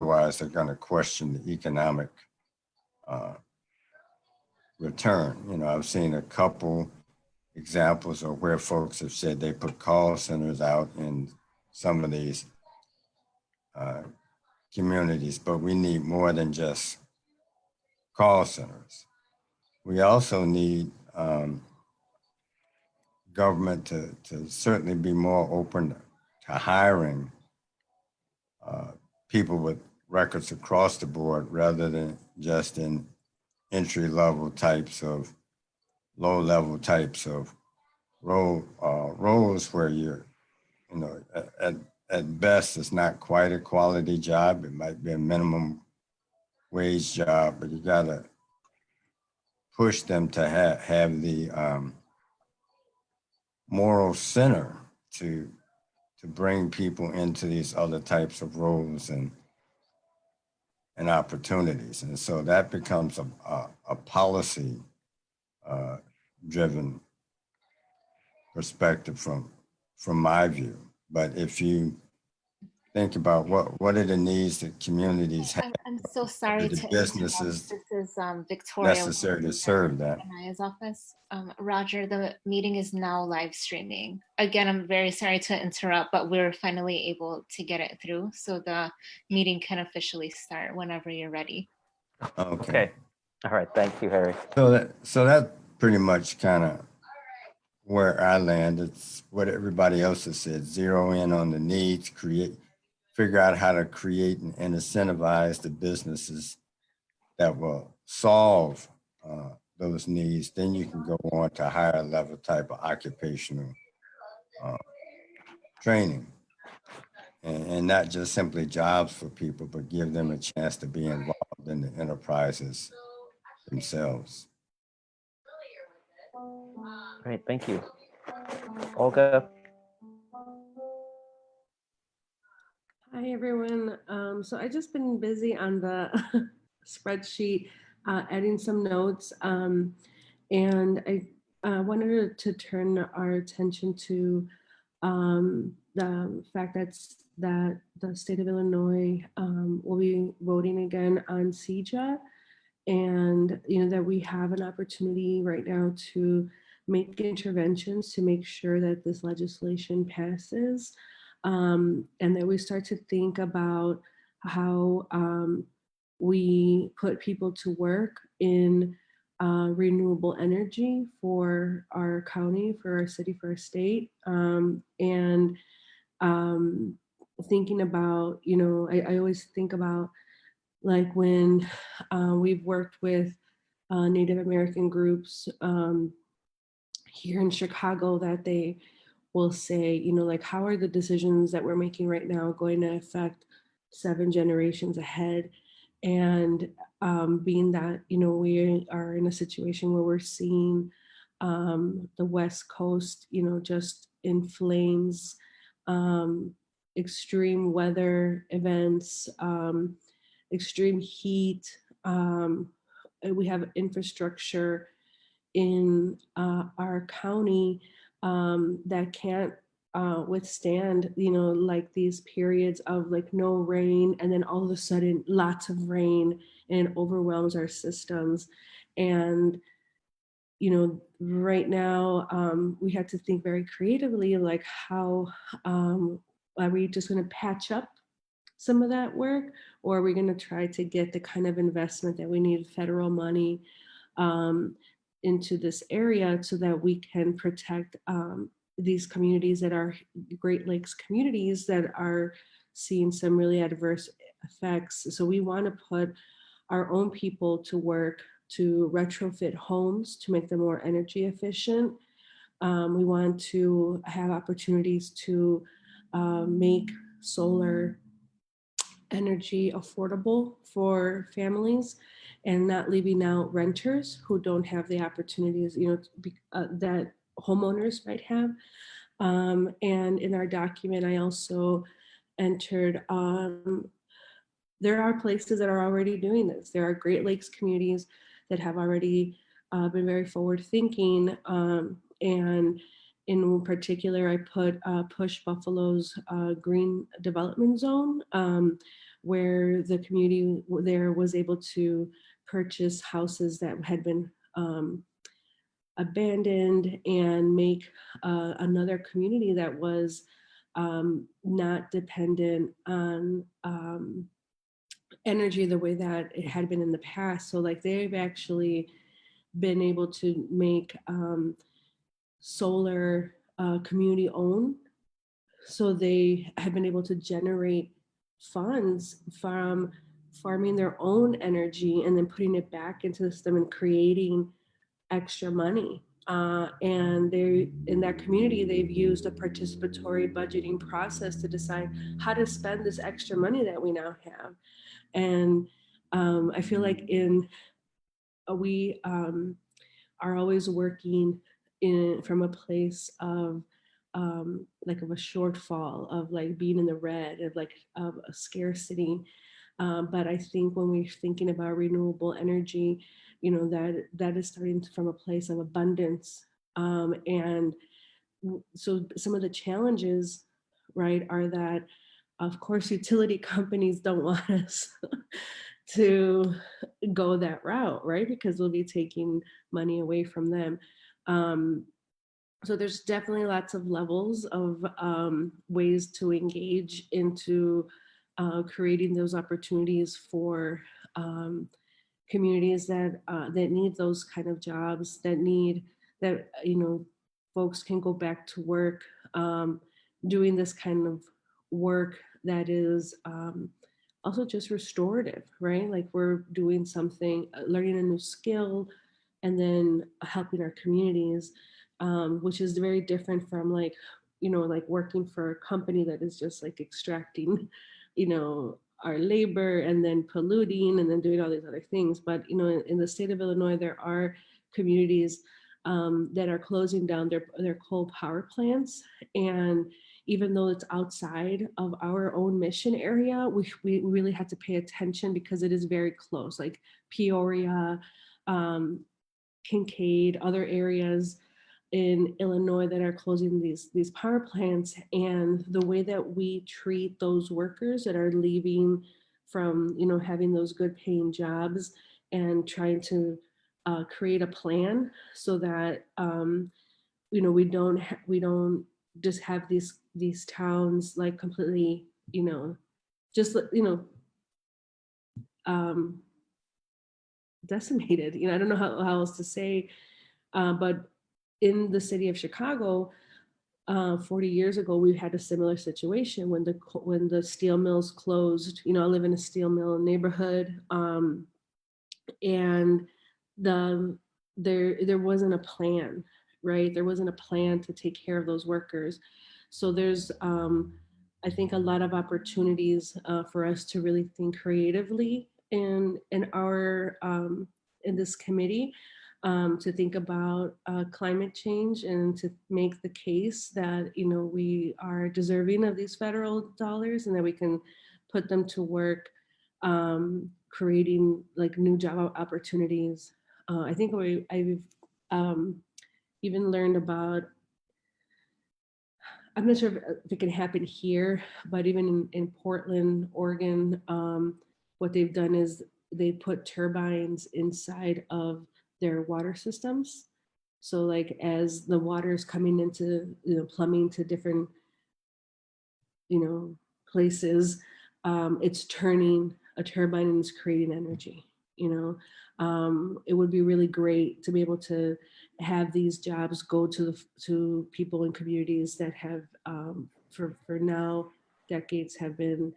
Otherwise, they're going to question the economic return. You know, I've seen a couple examples of where folks have said they put call centers out in some of these uh, communities, but we need more than just call centers. We also need government to certainly be more open to hiring people with records across the board rather than just in entry level types of low level types of roles where you're, you know, at best it's not quite a quality job. It might be a minimum wage job, but you gotta push them to have the moral center to bring people into these other types of roles and opportunities. And so that becomes a policy driven perspective from my view. But if you think about what are the needs that communities have, I'm so sorry the to businesses interrupt. This is Victoria necessary to serve that. Anaya's office. Roger, the meeting is now live streaming. Again, I'm very sorry to interrupt, but we're finally able to get it through. So the meeting can officially start whenever you're ready. Okay. All right. Thank you, Harry. So that pretty much kind of where I land. It's what everybody else has said. Zero in on the needs, figure out how to create and incentivize the businesses that will solve those needs. Then you can go on to higher level type of occupational training. And not just simply jobs for people, but give them a chance to be involved in the enterprises themselves. Great. Thank you. Olga. Hi, everyone. So I just been busy on the spreadsheet, adding some notes. And I wanted to turn our attention to the fact that the state of Illinois will be voting again on CJA, and that we have an opportunity right now to make interventions to make sure that this legislation passes, and that we start to think about how we put people to work in renewable energy for our county, for our city, for our state, and thinking about, I always think about like when we've worked with Native American groups here in Chicago, that they will say, like, how are the decisions that we're making right now going to affect 7 generations ahead? And being that, we are in a situation where we're seeing the West Coast, just in flames, extreme weather events, extreme heat. We have infrastructure in our county that can't withstand, like these periods of like no rain, and then all of a sudden lots of rain, and it overwhelms our systems. And right now we have to think very creatively, like how are we just going to patch up some of that work, or are we going to try to get the kind of investment that we need, federal money, into this area so that we can protect these communities that are Great Lakes communities that are seeing some really adverse effects. So we want to put our own people to work to retrofit homes to make them more energy efficient. We want to have opportunities to make solar energy affordable for families and not leaving out renters who don't have the opportunities, that homeowners might have. And in our document, I also entered, there are places that are already doing this. There are Great Lakes communities that have already been very forward thinking. And in particular, I put Push Buffalo's green development zone, where the community there was able to purchase houses that had been abandoned and make another community that was not dependent on energy the way that it had been in the past. So like they've actually been able to make solar community owned. So they have been able to generate funds from farming their own energy and then putting it back into the system and creating extra money. And they, in that community, they've used a participatory budgeting process to decide how to spend this extra money that we now have. And I feel like we are always working from a place of like of a shortfall, of like being in the red, of a scarcity. But I think when we're thinking about renewable energy, that is starting from a place of abundance. And so some of the challenges, right, are that, of course, utility companies don't want us to go that route, right? Because we'll be taking money away from them. So there's definitely lots of levels of ways to engage into creating those opportunities for communities that need those kind of jobs, that folks can go back to work doing this kind of work that is also just restorative, right? Like we're doing something, learning a new skill, and then helping our communities, which is very different from like working for a company that is just like extracting, our labor and then polluting and then doing all these other things. But in the state of Illinois, there are communities that are closing down their coal power plants, and even though it's outside of our own mission area, we really have to pay attention because it is very close, like Peoria, Kincaid, other areas in Illinois that are closing these power plants. And the way that we treat those workers that are leaving from having those good paying jobs and trying to create a plan so that we don't just have these towns like completely just decimated. I don't know how else to say, but in the city of Chicago, 40 years ago, we had a similar situation when the steel mills closed. I live in a steel mill neighborhood, and there wasn't a plan, right? There wasn't a plan to take care of those workers. So there's, I think, a lot of opportunities for us to really think creatively in this committee. To think about climate change and to make the case that we are deserving of these federal dollars and that we can put them to work creating like new job opportunities. I think I've even learned about, I'm not sure if it can happen here, but even in Portland, Oregon, what they've done is they put turbines inside of their water systems. So like as the water is coming into, plumbing to different, places, it's turning a turbine and it's creating energy. It would be really great to be able to have these jobs go to people in communities that have, for now, decades have been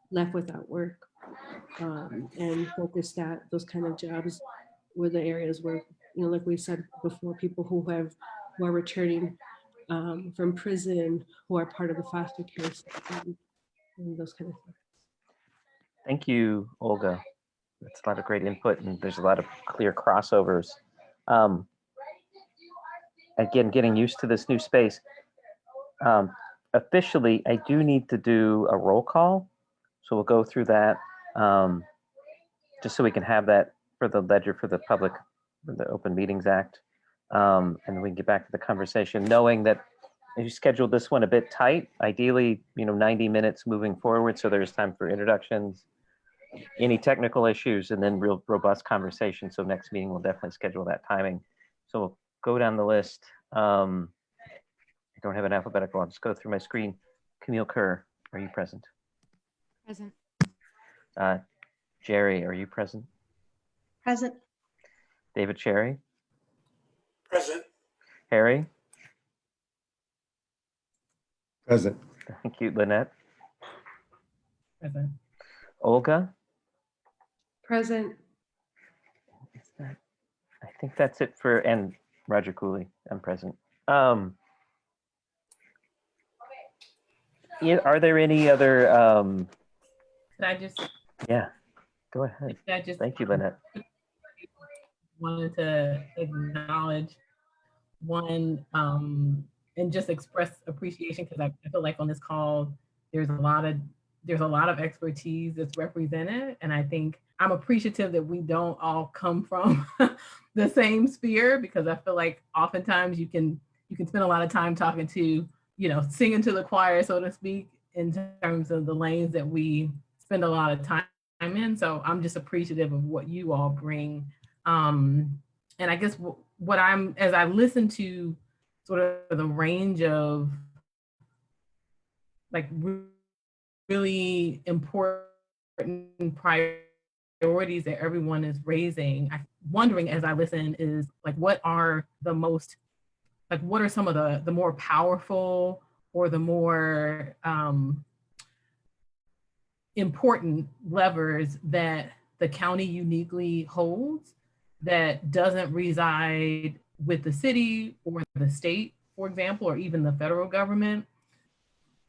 left without work, and focus those kind of jobs were the areas where, like we said before, people who are returning from prison, who are part of the foster care system, and those kind of things. Thank you, Olga. That's a lot of great input, and there's a lot of clear crossovers. Again, getting used to this new space. Officially, I do need to do a roll call, so we'll go through that just so we can have that for the ledger for the public, for the Open Meetings Act, and then we can get back to the conversation, knowing that you scheduled this one a bit tight, ideally, 90 minutes moving forward. So there's time for introductions, any technical issues, and then real robust conversation. So next meeting, we'll definitely schedule that timing. So we'll go down the list. I don't have an alphabetical. I'll just go through my screen. Camille Kerr, are you present? Present. Jerry, are you present? Present. David Cherry? Present. Harry? Present. Thank you. Lynette? Present. Olga? Present. I think that's it for, and Roger Cooley, I'm present. Are there any other, Could I just, yeah, go ahead. could I just Thank you, Lynette. wanted to acknowledge one and just express appreciation, because I feel like on this call there's a lot of expertise that's represented, and I think I'm appreciative that we don't all come from the same sphere, because I feel like oftentimes you can spend a lot of time talking to, singing to the choir, so to speak, in terms of the lanes that we spend a lot of time in. So I'm just appreciative of what you all bring. And I guess what as I listen to sort of the range of like really important priorities that everyone is raising, I'm wondering as I listen is like, what are some of the more powerful or the more important levers that the county uniquely holds that doesn't reside with the city or the state, for example, or even the federal government.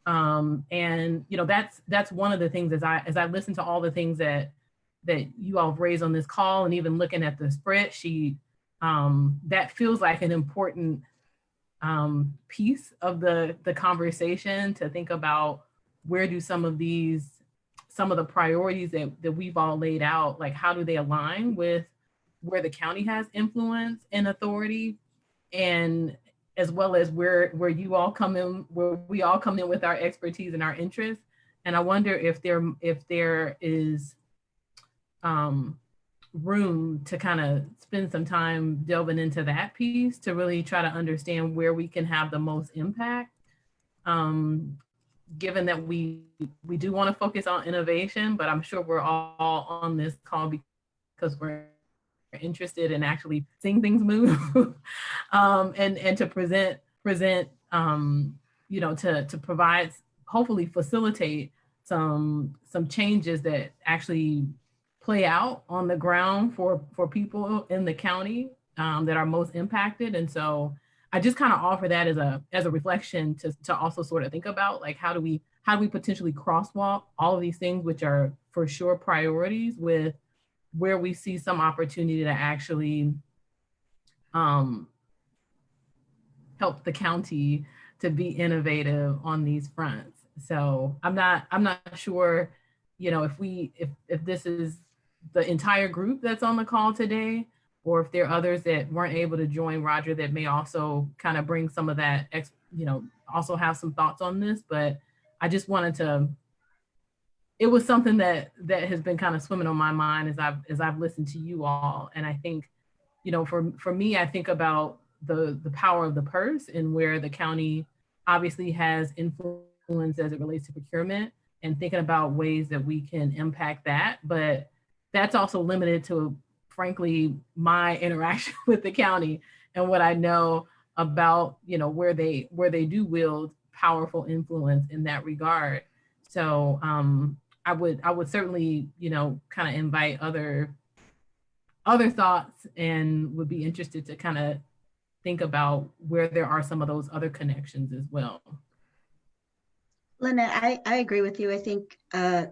And that's one of the things as I listen to all the things that you all have raised on this call, and even looking at the spreadsheet, that feels like an important piece of the conversation to think about where do some of the priorities that we've all laid out, like how do they align with where the county has influence and authority, and as well as where you all come in, where we all come in with our expertise and our interests. And I wonder if there is room to kind of spend some time delving into that piece to really try to understand where we can have the most impact. Given that we do want to focus on innovation, but I'm sure we're all on this call because we're interested in actually seeing things move, and to present, to provide, hopefully facilitate some changes that actually play out on the ground for people in the county that are most impacted. And so I just kind of offer that as a reflection to also sort of think about, like, how do we potentially crosswalk all of these things, which are for sure priorities, with where we see some opportunity to actually help the county to be innovative on these fronts. So I'm not sure, if this is the entire group that's on the call today, or if there are others that weren't able to join Roger that may also kind of bring some of that, also have some thoughts on this. But I just wanted it was something that has been kind of swimming on my mind as I've listened to you all. And I think, for me, I think about the power of the purse and where the county obviously has influence as it relates to procurement, and thinking about ways that we can impact that. But that's also limited to, frankly, my interaction with the county and what I know about, where they do wield powerful influence in that regard. So I would certainly, kind of invite other thoughts, and would be interested to kind of think about where there are some of those other connections as well. Lynette, I agree with you. I think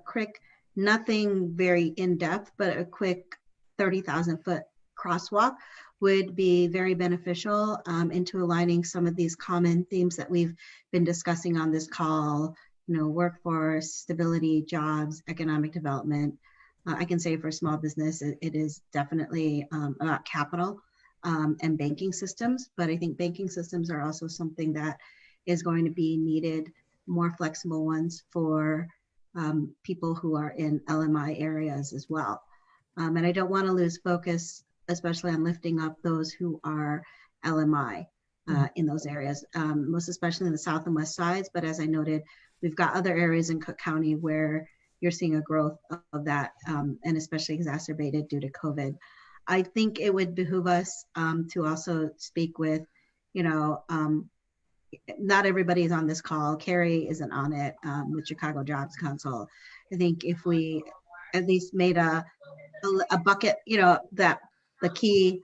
quick, nothing very in-depth, but a quick 30,000 foot crosswalk would be very beneficial into aligning some of these common themes that we've been discussing on this call, workforce, stability, jobs, economic development. I can say for small business, it is definitely about capital and banking systems, but I think banking systems are also something that is going to be needed, more flexible ones for people who are in LMI areas as well. And I don't want to lose focus, especially on lifting up those who are LMI in those areas, most especially in the south and west sides. But as I noted, we've got other areas in Cook County where you're seeing a growth of that, and especially exacerbated due to COVID. I think it would behoove us to also speak with, not everybody is on this call. Carrie isn't on it with Chicago Jobs Council. I think if we at least made a bucket, that the key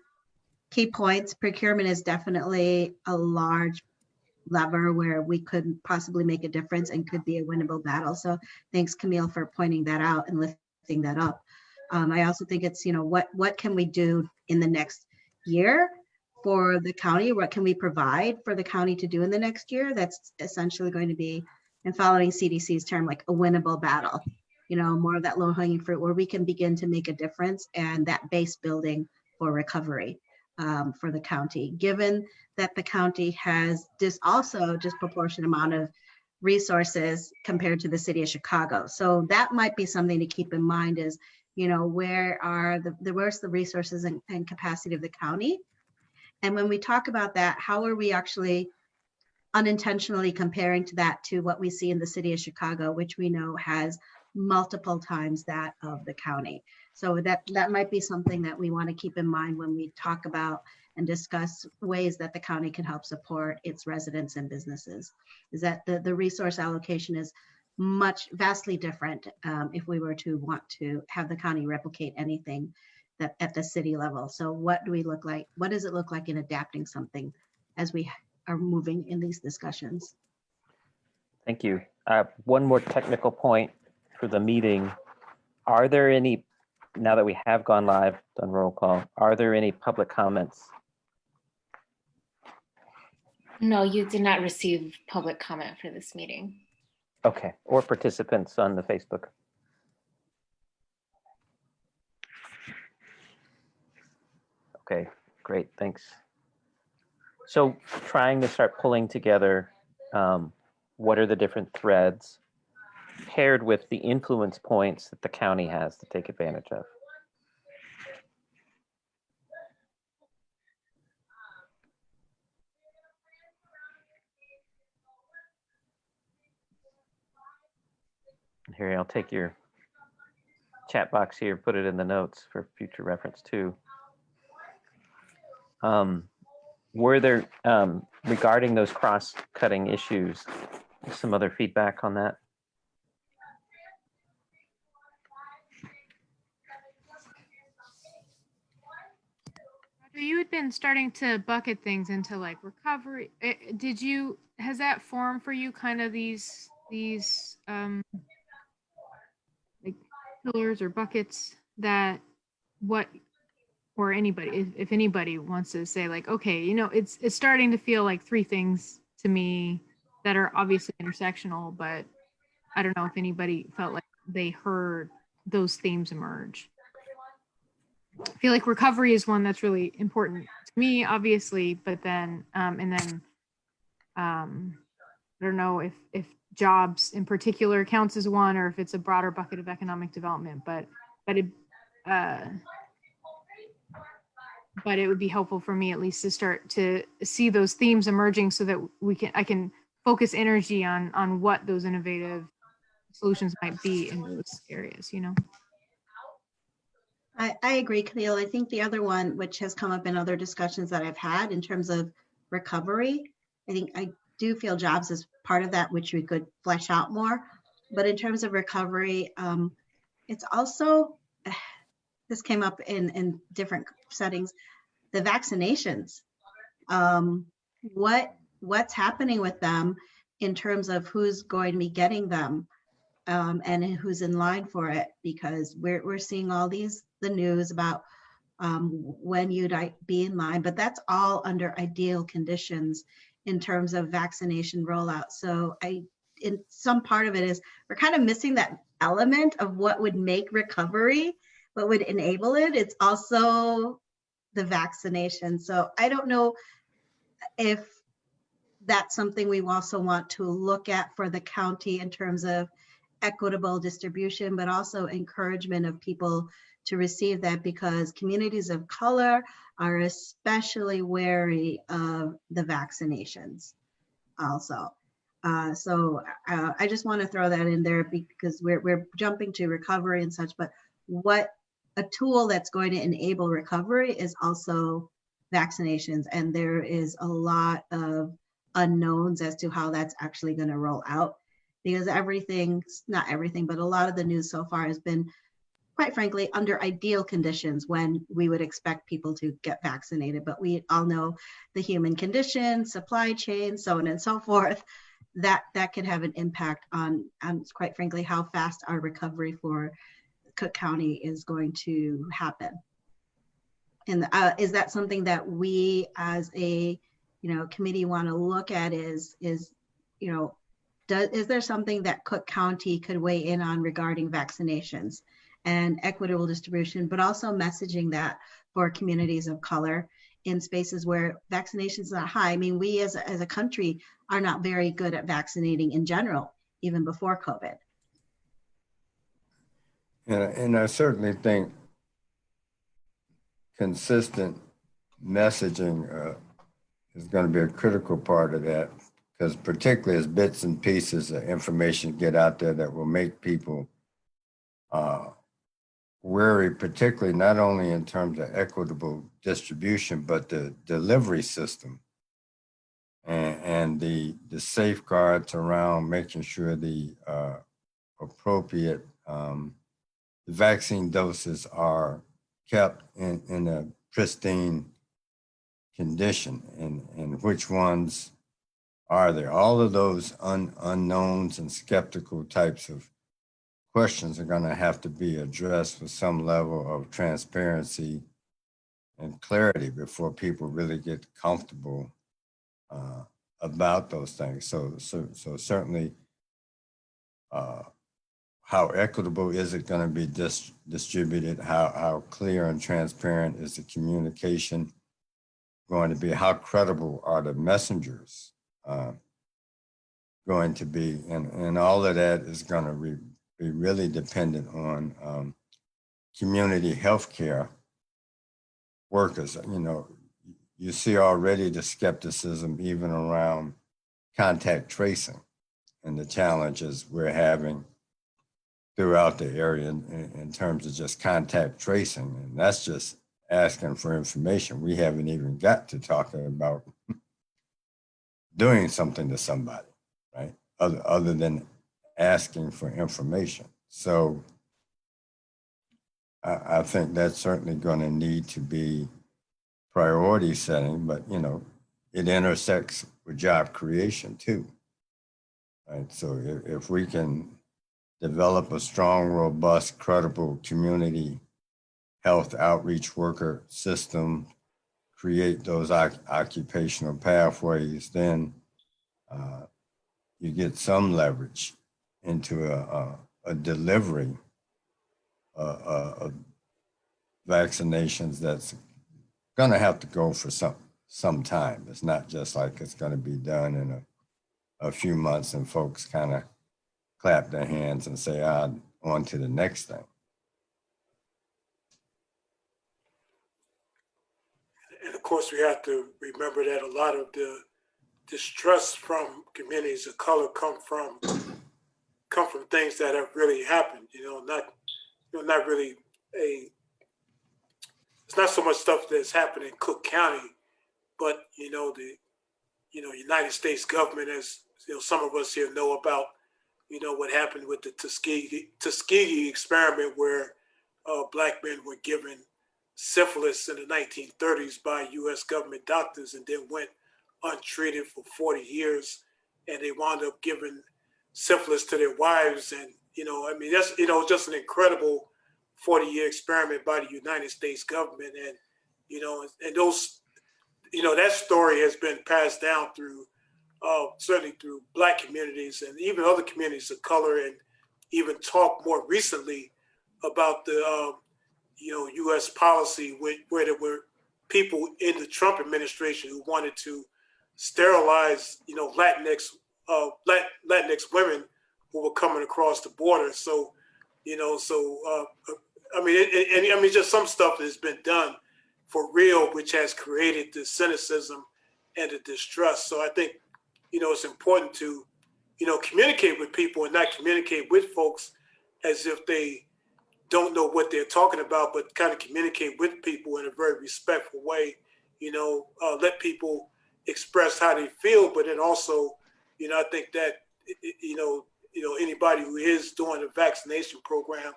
points, procurement is definitely a large lever where we could possibly make a difference and could be a winnable battle. So thanks, Camille, for pointing that out and lifting that up. I also think it's, what can we do in the next year for the county? What can we provide for the county to do in the next year? That's essentially going to be, and following CDC's term, like a winnable battle, more of that low hanging fruit where we can begin to make a difference and that base building for recovery for the county, given that the county has also disproportionate amount of resources compared to the city of Chicago. So that might be something to keep in mind is, where's the resources and capacity of the county? And when we talk about that, how are we actually unintentionally comparing to what we see in the city of Chicago, which we know has multiple times that of the county. So that might be something that we want to keep in mind when we talk about and discuss ways that the county can help support its residents and businesses, is that the resource allocation is vastly different if we were to want to have the county replicate anything that at the city level. So what do we look like? What does it look like in adapting something as we are moving in these discussions? Thank you. One more technical point for the meeting. Are there any, now that we have gone live, done roll call, are there any public comments? No, you did not receive public comment for this meeting. Okay, or participants on the Facebook. Okay, great, thanks. So trying to start pulling together what are the different threads paired with the influence points that the county has to take advantage of. Here, I'll take your chat box here, put it in the notes for future reference too. Were there, regarding those cross-cutting issues, some other feedback on that? You had been starting to bucket things into like recovery. Has that formed for you kind of these like pillars or buckets that or anybody, if anybody wants to say like, okay, it's starting to feel like three things to me that are obviously intersectional, but I don't know if anybody felt like they heard those themes emerge. I feel like recovery is one that's really important to me, obviously, but then, I don't know if jobs in particular counts as one, or if it's a broader bucket of economic development, but it would be helpful for me at least to start to see those themes emerging so that I can focus energy on what those innovative solutions might be in those areas, I agree, Camille. I think the other one, which has come up in other discussions that I've had in terms of recovery, I do feel jobs is part of that, which we could flesh out more. But in terms of recovery, it's also, this came up in different settings, the vaccinations. What's happening with them in terms of who's going to be getting them and who's in line for it, because we're seeing all the news about when you'd be in line, but that's all under ideal conditions in terms of vaccination rollout. So in some part of it is we're kind of missing that element of what would make recovery, what would enable it. It's also the vaccination. So I don't know if that's something we also want to look at for the county in terms of equitable distribution, but also encouragement of people to receive that, because communities of color are especially wary of the vaccinations also. I just want to throw that in there because we're jumping to recovery and such, but what a tool that's going to enable recovery is also vaccinations. And there is a lot of unknowns as to how that's actually going to roll out, because not everything, but a lot of the news so far has been, quite frankly, under ideal conditions when we would expect people to get vaccinated. But we all know the human condition, supply chain, so on and so forth, that could have an impact on quite frankly, how fast our recovery for Cook County is going to happen. And is that something that we as a committee want to look at? Is there something that Cook County could weigh in on regarding vaccinations and equitable distribution, but also messaging that for communities of color in spaces where vaccinations are high? I mean, we as a country are not very good at vaccinating in general, even before COVID. And I certainly think consistent messaging is going to be a critical part of that, because particularly as bits and pieces of information get out there that will make people wary, particularly not only in terms of equitable distribution, but the delivery system and the safeguards around making sure the appropriate vaccine doses are kept in a pristine condition, and which ones are there. All of those unknowns and skeptical types of questions are going to have to be addressed with some level of transparency and clarity before people really get comfortable about those things. So certainly, how equitable is it going to be distributed? How clear and transparent is the communication going to be? How credible are the messengers going to be? And all of that is going to be really dependent on community healthcare workers. You see already the skepticism even around contact tracing and the challenges we're having throughout the area in terms of just contact tracing. And that's just asking for information. We haven't even got to talking about doing something to somebody, right? Other than asking for information. So I think that's certainly going to need to be priority setting, but it intersects with job creation too, right? So if we can develop a strong, robust, credible community health outreach worker system, create those occupational pathways, then you get some leverage into a delivery of vaccinations that's going to have to go for some time. It's not just like it's going to be done in a few months and folks kind of clap their hands and say, on to the next thing. And of course, we have to remember that a lot of the distrust from communities of color come from things that have really happened. Not really it's not so much stuff that's happened in Cook County, but the United States government, as some of us here know about, what happened with the Tuskegee experiment, where black men were given syphilis in the 1930s by U.S. government doctors and then went untreated for 40 years, and they wound up giving syphilis to their wives. And that's just an incredible 40-year experiment by the United States government. And and those that story has been passed down through certainly through Black communities and even other communities of color, and even talk more recently about the U.S. policy where there were people in the Trump administration who wanted to sterilize, Latinx women who were coming across the border. So, just some stuff that has been done for real, which has created the cynicism and the distrust. So I think, it's important to, communicate with people and not communicate with folks as if they don't know what they're talking about, but kind of communicate with people in a very respectful way. Let people express how they feel, but then also, I think that anybody who is doing a vaccination program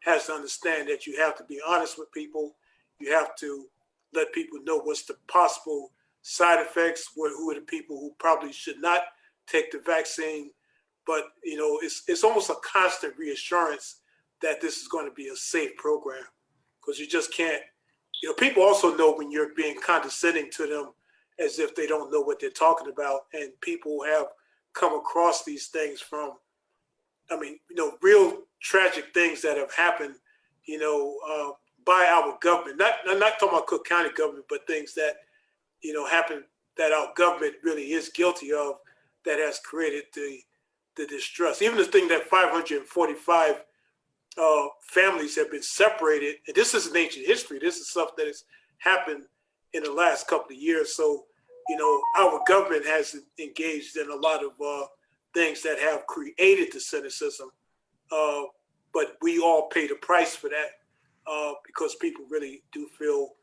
has to understand that you have to be honest with people. You have to let people know what's the possible side effects, who are the people who probably should not take the vaccine. But it's almost a constant reassurance that this is going to be a safe program, because you just can't. People also know when you're being condescending to them as if they don't know what they're talking about, and people have come across these things from, real tragic things that have happened, by our government. I'm not talking about Cook County government, but things that, happen that our government really is guilty of, that has created the distrust. Even the thing that 545 families have been separated, and this isn't ancient history. This is stuff that has happened in the last couple of years. So, our government has engaged in a lot of things that have created the cynicism, but we all pay the price for that because people really do feel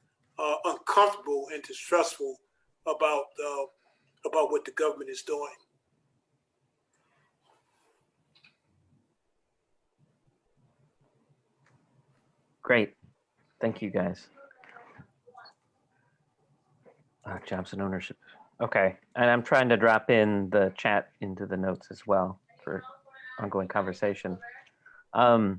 uncomfortable and distrustful about what the government is doing. Great. Thank you, guys. Jobs and ownership. Okay. And I'm trying to drop in the chat into the notes as well for ongoing conversation. I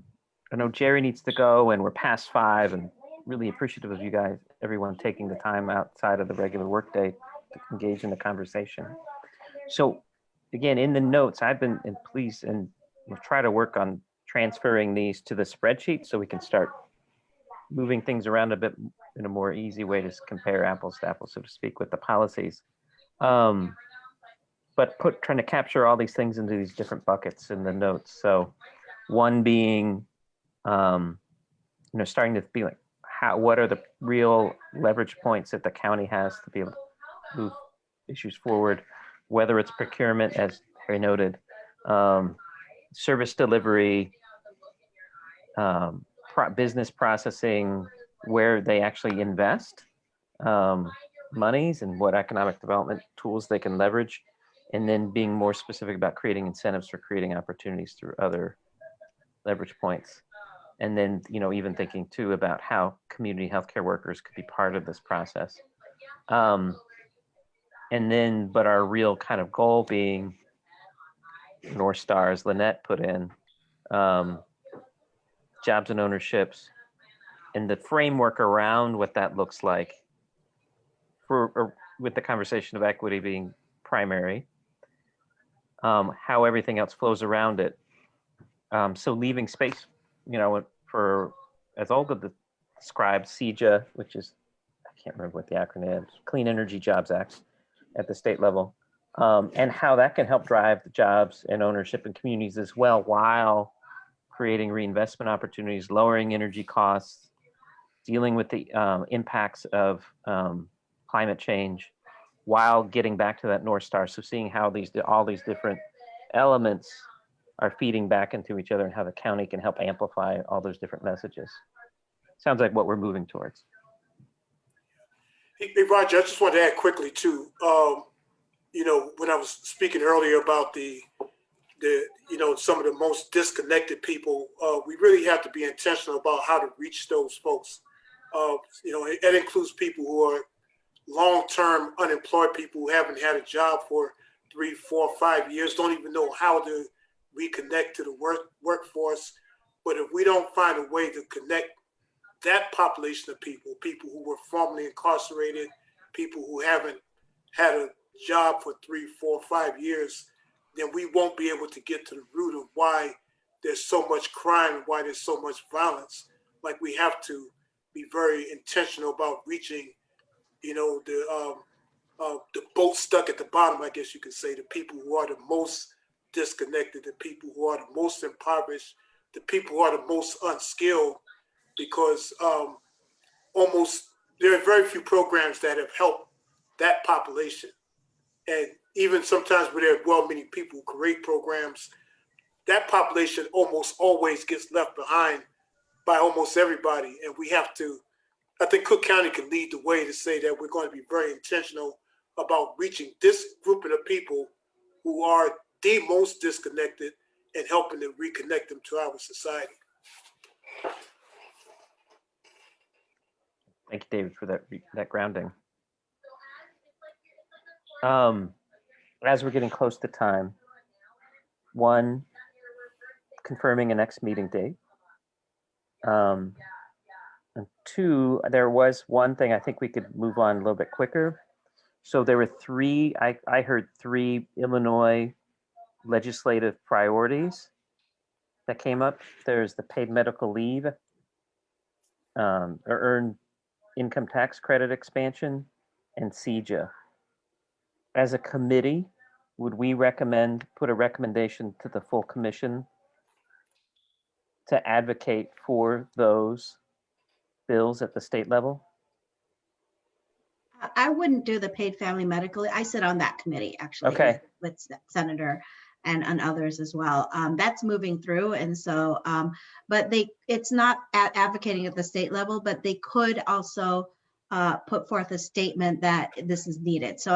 know Jerry needs to go and we're past 5, and really appreciative of you guys, everyone taking the time outside of the regular workday to engage in the conversation. So again, in the notes, I've been pleased and we'll try to work on transferring these to the spreadsheet so we can start moving things around a bit in a more easy way to compare apples to apples, so to speak, with the policies. But trying to capture all these things into these different buckets in the notes. So one being, starting to be like, what are the real leverage points that the county has to be able to move issues forward, whether it's procurement, as Harry noted, service delivery, business processing, where they actually invest monies and what economic development tools they can leverage, and then being more specific about creating incentives for creating opportunities through other leverage points. And then, even thinking too about how community healthcare workers could be part of this process. And then, but our real kind of goal being North Star, as Lynette put in, jobs and ownerships, and the framework around what that looks like with the conversation of equity being primary, how everything else flows around it. So leaving space, for, as Olga described, CEJA, which is, I can't remember what the acronym is, Clean Energy Jobs Act at the state level, and how that can help drive the jobs and ownership in communities as well, while creating reinvestment opportunities, lowering energy costs, dealing with the impacts of climate change, while getting back to that North Star. So seeing how all these different elements are feeding back into each other, and how the county can help amplify all those different messages. Sounds like what we're moving towards. Hey, Roger, I just wanted to add quickly too, when I was speaking earlier about the some of the most disconnected people, we really have to be intentional about how to reach those folks. It includes people who are long-term unemployed, people who haven't had a job for 3, 4, 5 years, don't even know how to reconnect to the workforce. But if we don't find a way to connect that population of people who were formerly incarcerated, people who haven't had a job for 3, 4, 5 years, then we won't be able to get to the root of why there's so much crime and why there's so much violence. Like, we have to be very intentional about reaching, the boat stuck at the bottom, I guess you could say, the people who are the most disconnected, the people who are the most impoverished, the people who are the most unskilled, because almost there are very few programs that have helped that population. And even sometimes where there are well-meaning people who create programs, that population almost always gets left behind by almost everybody. And we have to, I think Cook County can lead the way to say that we're going to be very intentional about reaching this group of the people who are the most disconnected and helping to reconnect them to our society. Thank you, David, for that grounding. As we're getting close to time, one, confirming a next meeting date. And two, there was one thing I think we could move on a little bit quicker. So there were three, I heard three Illinois legislative priorities that came up. There's the paid medical leave, or earned income tax credit expansion, and CJA. As a committee, would we put a recommendation to the full commission to advocate for those bills at the state level? I wouldn't do the paid family medical. I sit on that committee actually, Okay. with Senator and others as well. That's moving through, and so, but it's not advocating at the state level, but they could also put forth a statement that this is needed. So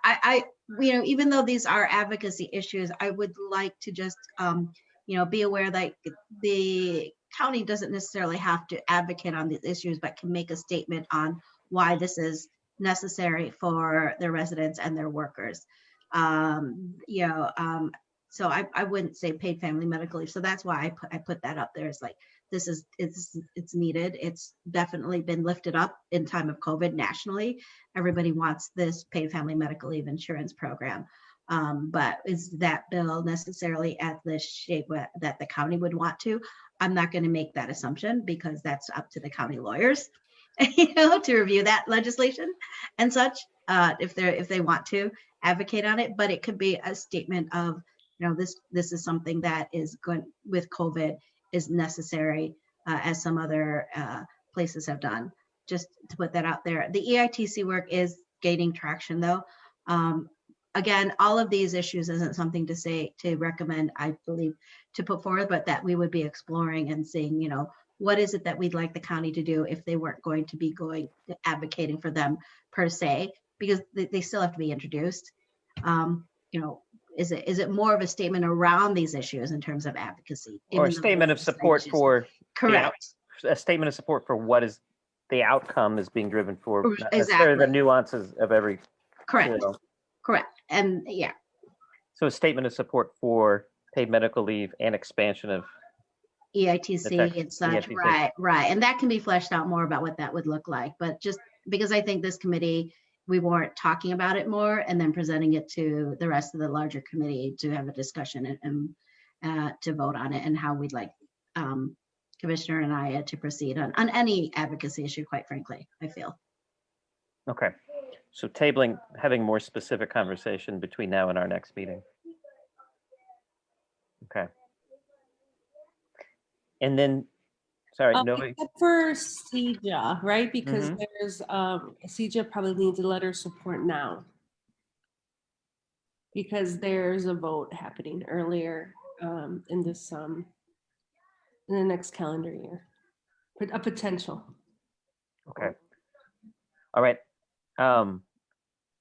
I, even though these are advocacy issues, I would like to just, be aware that the county doesn't necessarily have to advocate on these issues, but can make a statement on why this is necessary for their residents and their workers. So I wouldn't say paid family medical leave. So that's why I put that up there. It's like, it's needed. It's definitely been lifted up in time of COVID nationally. Everybody wants this paid family medical leave insurance program. But is that bill necessarily at the shape that the county would want to? I'm not going to make that assumption, because that's up to the county lawyers, to review that legislation and such, if they want to advocate on it. But it could be a statement of, this is something that is going with COVID is necessary, as some other places have done. Just to put that out there. The EITC work is gaining traction, though. Again, all of these issues isn't something to recommend, I believe, to put forward, but that we would be exploring and seeing, what is it that we'd like the county to do if they weren't going to be advocating for them per se, because they still have to be introduced. Is it more of a statement around these issues in terms of advocacy? Or a statement of support for, correct. A statement of support for what is the outcome is being driven for, not necessarily Exactly. the nuances of every. Correct. Correct. And yeah. So a statement of support for paid medical leave and expansion of EITC and such. EITC. Right. And that can be fleshed out more about what that would look like. But just because I think this committee, we weren't talking about it more and then presenting it to the rest of the larger committee to have a discussion and to vote on it, and how we'd like Commissioner and I to proceed on any advocacy issue, quite frankly, I feel. Okay. So having more specific conversation between now and our next meeting. Okay. And then, sorry, no. Except for CJA, right? Because Mhm. there's CJA probably needs a letter of support now, because there's a vote happening earlier in this in the next calendar year, a potential. Okay. All right.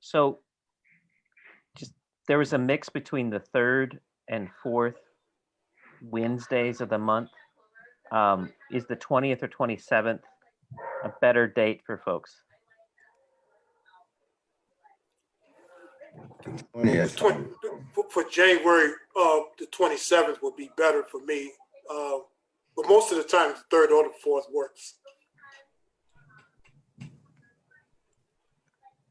So just there was a mix between the 3rd and 4th Wednesdays of the month. Is the 20th or 27th a better date for folks? 20th. For January, the 27th would be better for me. But most of the time, the 3rd or the 4th works.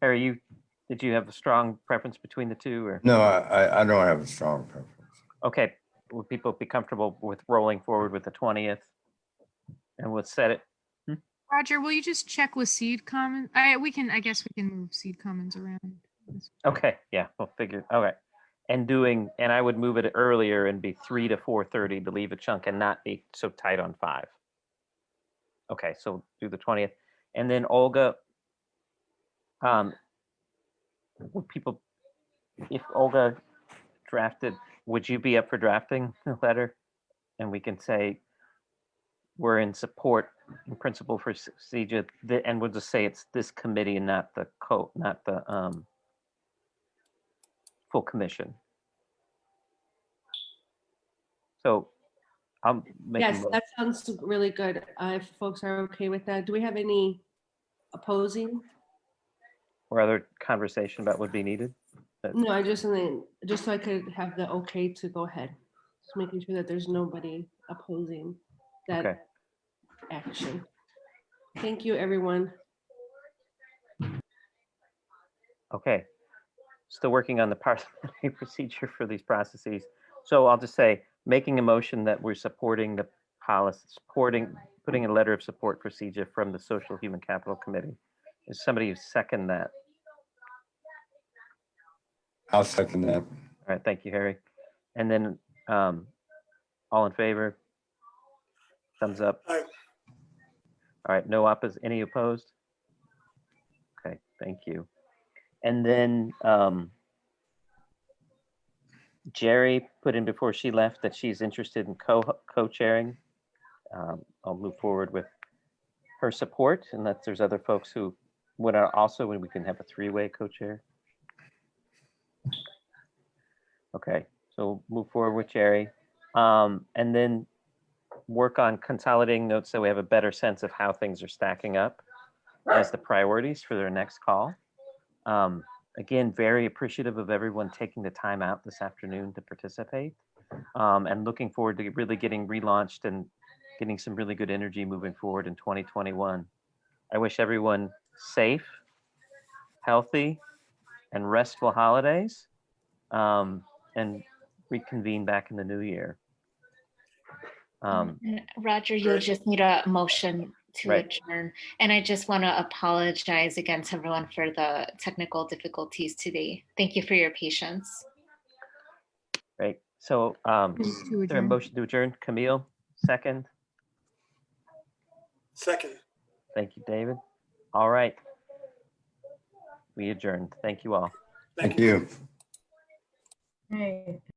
Harry, did you have a strong preference between the two, or? No, I don't have a strong preference. Okay, would people be comfortable with rolling forward with the 20th? And we'll set it. Roger, will you just check with seed common? I guess we can move seed commons around. Okay, yeah, we'll figure, all right. And I would move it earlier and be 3 to 4:30 to leave a chunk and not be so tight on 5. Okay, so do the 20th. And then Olga, would people, if Olga drafted, would you be up for drafting the letter? And we can say, we're in support in principle for CEJA, and we'll just say it's this committee and not the full commission. So I'm making. Yes, that sounds really good. If folks are okay with that, do we have any opposing? Or other conversation about would be needed? No, I just so I could have the okay to go ahead. Just making sure that there's nobody opposing that Okay. action. Thank you, everyone. Okay. Still working on the parliamentary procedure for these processes. So I'll just say, making a motion that we're supporting the policy, putting a letter of support for CEJA from the Social Human Capital Committee. Is somebody who second that? I'll second that. All right, thank you, Harry. And then all in favor? Thumbs up. Aye. All right, no any opposed? Okay, thank you. And then Jerry put in before she left that she's interested in co-chairing. I'll move forward with her support, unless there's other folks who would also, when we can have a 3-way co-chair. Okay, so move forward with Jerry. And then work on consolidating notes so we have a better sense of how things are stacking up as the priorities for their next call. Again, very appreciative of everyone taking the time out this afternoon to participate, and looking forward to really getting relaunched and getting some really good energy moving forward in 2021. I wish everyone safe, healthy, and restful holidays, and reconvene back in the new year. And Roger, you'll just need a motion to Right. adjourn. And I just want to apologize again to everyone for the technical difficulties today. Thank you for your patience. Right. So To is there a adjourn. motion to adjourn? Camille, second. Second. Thank you, David. All right. We adjourned. Thank you all. Thank you. Hey.